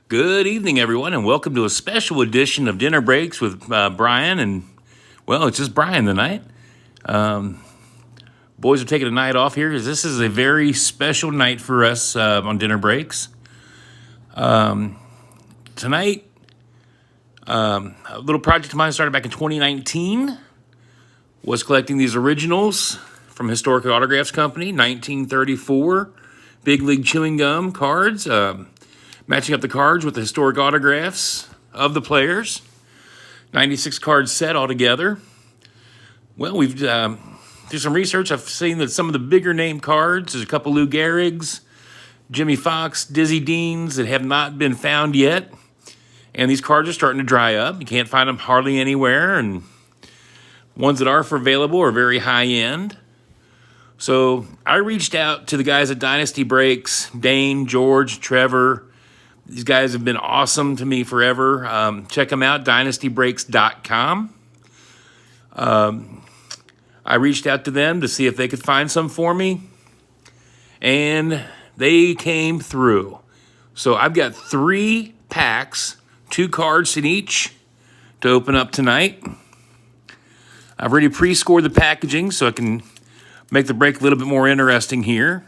Good evening, everyone, and welcome to a special edition of Dinner Breaks with Brian. And, well, it's just Brian tonight. Boys are taking a night off here because this is a very special night for us on Dinner Breaks. Tonight, a little project of mine started back in 2019 was collecting these originals from Historic Autographs Company, 1934 Big League Chewing Gum cards. Matching up the cards with the historic autographs of the players. 96 card set altogether. Well, we've through some research, I've seen that some of the bigger name cards, there's a couple Lou Gehrigs, Jimmy Fox, Dizzy Deans that have not been found yet. And these cards are starting to dry up. You can't find them hardly anywhere. And ones that are available are very high end. So I reached out to the guys at Dynasty Breaks, Dane, George, Trevor. These guys have been awesome to me forever. Check them out, dynastybreaks.com. I reached out to them to see if they could find some for me, and they came through. So I've got 3 packs, 2 cards in each to open up tonight. I've already pre-scored the packaging so I can make the break a little bit more interesting here.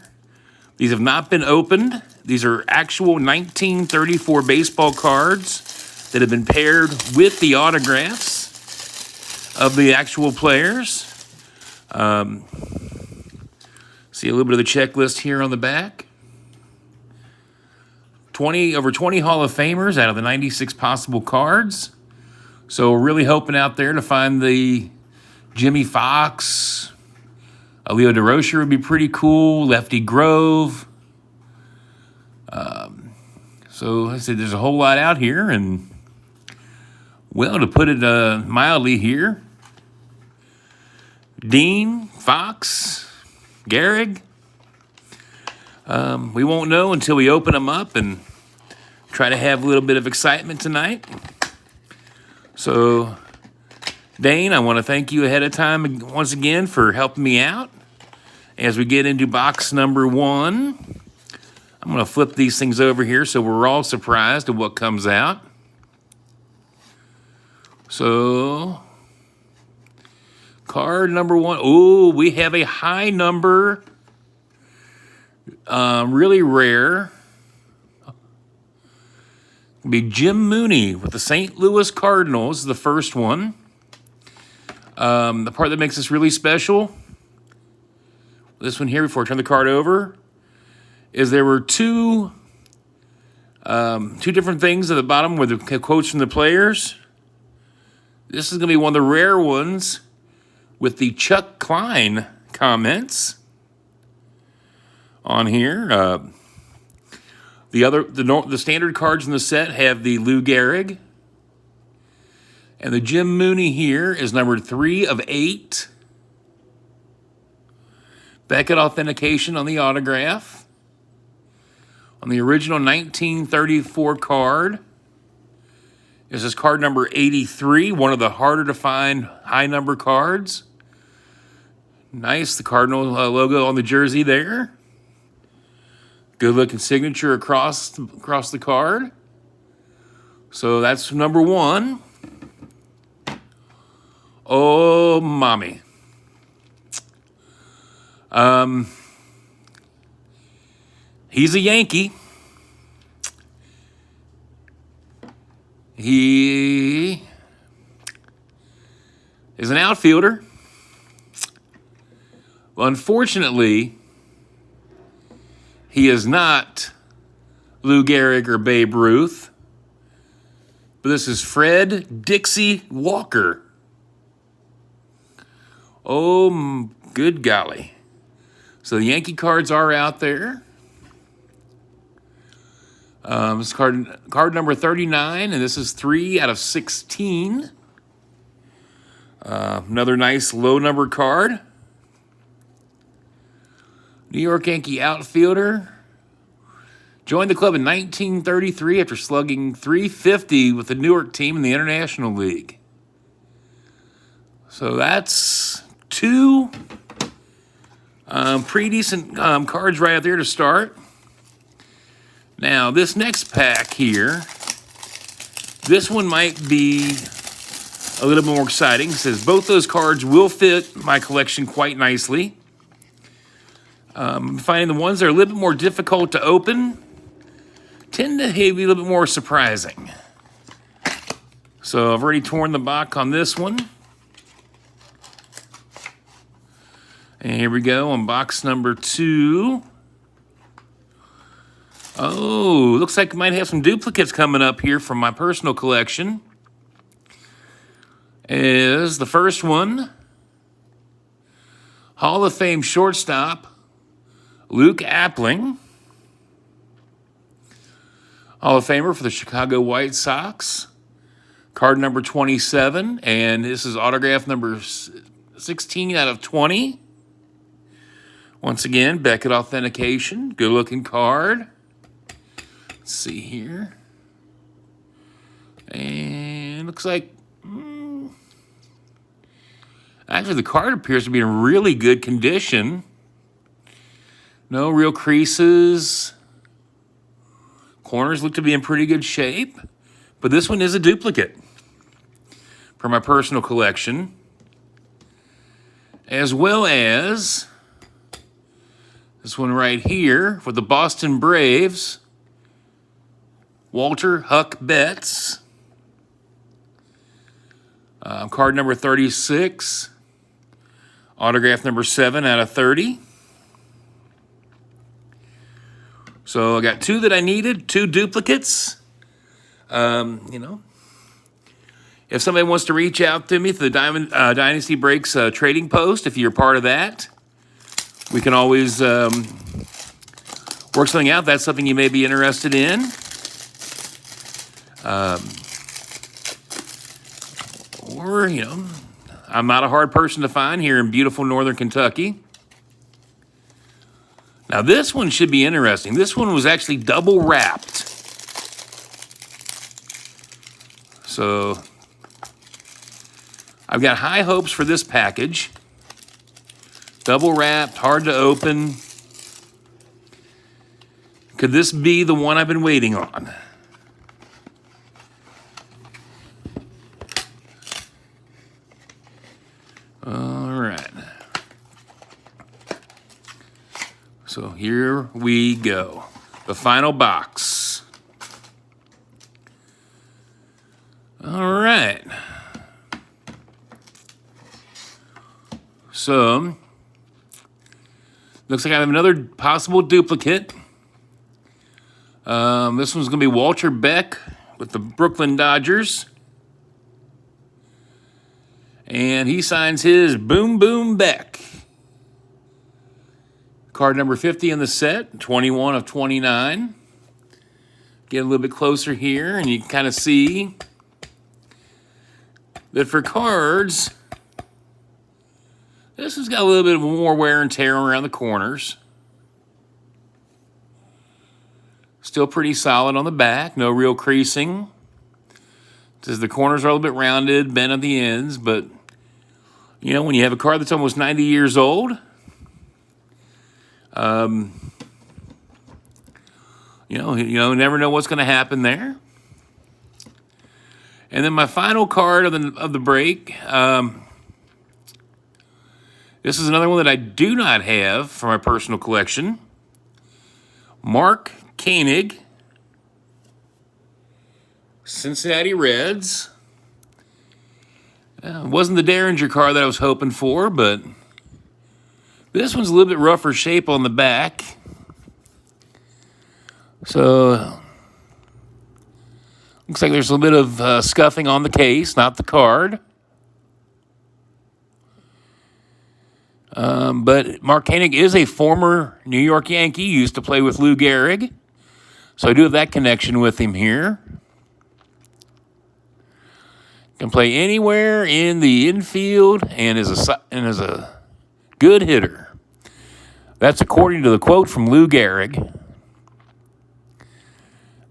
These have not been opened. These are actual 1934 baseball cards that have been paired with the autographs of the actual players. See a little bit of the checklist here on the back. Over 20 Hall of Famers out of the 96 possible cards. So we're really hoping out there to find the Jimmy Fox. Leo DeRocher would be pretty cool. Lefty Grove. So I said there's a whole lot out here, and, well, to put it mildly here, Dean, Fox, Gehrig, we won't know until we open them up and try to have a little bit of excitement tonight. So, Dane, I want to thank you ahead of time once again for helping me out. As we get into box number 1, I'm going to flip these things over here so we're all surprised at what comes out. So, card number 1. Oh, we have a high number. Really rare. It'll be Jim Mooney with the St. Louis Cardinals, the first one. The part that makes this really special, this one here before I turn the card over, is there were two different things at the bottom with the quotes from the players. This is going to be one of the rare ones with the Chuck Klein comments on here. The standard cards in the set have the Lou Gehrig. And the Jim Mooney here is number 3 of 8. Beckett authentication on the autograph. On the original 1934 card, this is card number 83, one of the harder to find high number cards. Nice, the Cardinal logo on the jersey there. Good looking signature across the card. So that's number 1. Oh, mommy. He's a Yankee. He is an outfielder. Well, unfortunately, he is not Lou Gehrig or Babe Ruth. But this is Fred Dixie Walker. Oh, good golly. So the Yankee cards are out there. It's card number 39, and this is 3 out of 16. Another nice low number card. New York Yankee outfielder. Joined the club in 1933 after slugging .350 with the Newark team in the International League. So that's 2 pretty decent cards right out there to start. Now, this next pack here, this one might be a little bit more exciting. It says both those cards will fit my collection quite nicely. I'm finding the ones that are a little bit more difficult to open tend to be a little bit more surprising. So I've already torn the box on this one. And here we go on box number 2. Oh, looks like we might have some duplicates coming up here from my personal collection. Is the first one, Hall of Fame shortstop, Luke Appling. Hall of Famer for the Chicago White Sox. Card number 27, and this is autograph number 16 out of 20. Once again, Beckett authentication. Good-looking card. Let's see here. And looks like... actually, the card appears to be in really good condition. No real creases. Corners look to be in pretty good shape. But this one is a duplicate for my personal collection. As well as this one right here for the Boston Braves, Walter Huck Betts. Card number 36. Autograph number 7 out of 30. So I got 2 that I needed, 2 duplicates. If somebody wants to reach out to me through the Dynasty Breaks trading post, if you're part of that, we can always work something out. That's something you may be interested in. Or, I'm not a hard person to find here in beautiful northern Kentucky. Now, this one should be interesting. This one was actually double wrapped. So, I've got high hopes for this package. Double wrapped, hard to open. Could this be the one I've been waiting on? All right. So here we go. The final box. All right. So, looks like I have another possible duplicate. This one's going to be Walter Beck with the Brooklyn Dodgers. And he signs his Boom Boom Beck. Card number 50 in the set, 21 of 29. Get a little bit closer here, and you can kind of see that for cards, this has got a little bit more wear and tear around the corners. Still pretty solid on the back, no real creasing. Says the corners are a little bit rounded, bent at the ends, but when you have a card that's almost 90 years old, never know what's going to happen there. And then my final card of the break. This is another one that I do not have for my personal collection. Mark Koenig, Cincinnati Reds. Wasn't the Derringer card that I was hoping for, but this one's a little bit rougher shape on the back. So, looks like there's a little bit of scuffing on the case, not the card. But Mark Koenig is a former New York Yankee, used to play with Lou Gehrig. So I do have that connection with him here. Can play anywhere in the infield and is a good hitter. That's according to the quote from Lou Gehrig.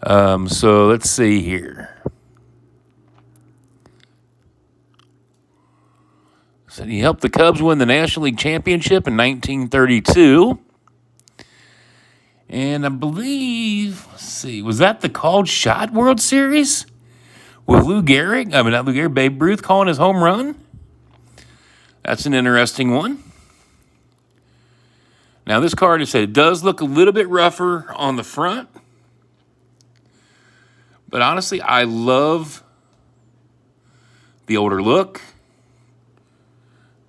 So let's see here. So he helped the Cubs win the National League Championship in 1932. And I believe, let's see, was that the Called Shot World Series? With Lou Gehrig? I mean, not Lou Gehrig, Babe Ruth calling his home run? That's an interesting one. Now, this card, it does look a little bit rougher on the front. But honestly, I love the older look.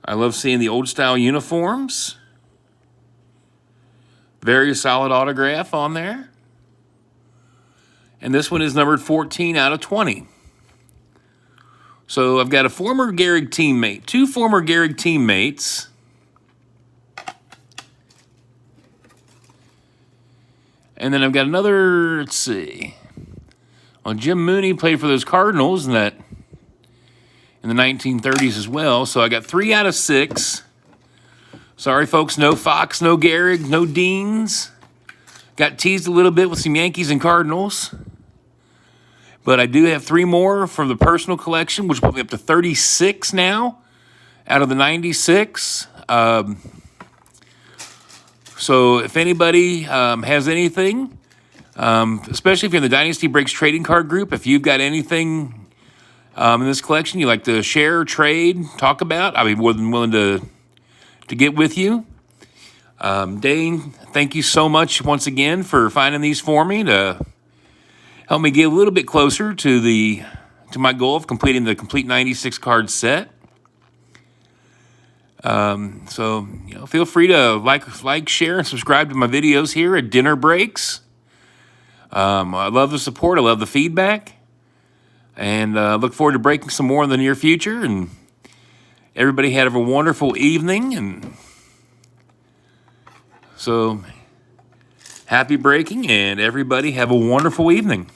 I love seeing the old style uniforms. Very solid autograph on there. And this one is numbered 14 out of 20. So I've got a former Gehrig teammate, two former Gehrig teammates. And then I've got another, let's see. Well, Jim Mooney played for those Cardinals in the 1930s as well. So I got 3 out of 6. Sorry, folks, no Fox, no Gehrig, no Deans. Got teased a little bit with some Yankees and Cardinals. But I do have 3 more from the personal collection, which will be up to 36 now out of the 96. So if anybody has anything, especially if you're in the Dynasty Breaks trading card group, if you've got anything in this collection you'd like to share, trade, talk about, I'd be more than willing to get with you. Dane, thank you so much once again for finding these for me to help me get a little bit closer to my goal of completing the complete 96 card set. So feel free to like, share, and subscribe to my videos here at Dinner Breaks. I love the support. I love the feedback, and look forward to breaking some more in the near future. And everybody have a wonderful evening, and so happy breaking, and everybody have a wonderful evening.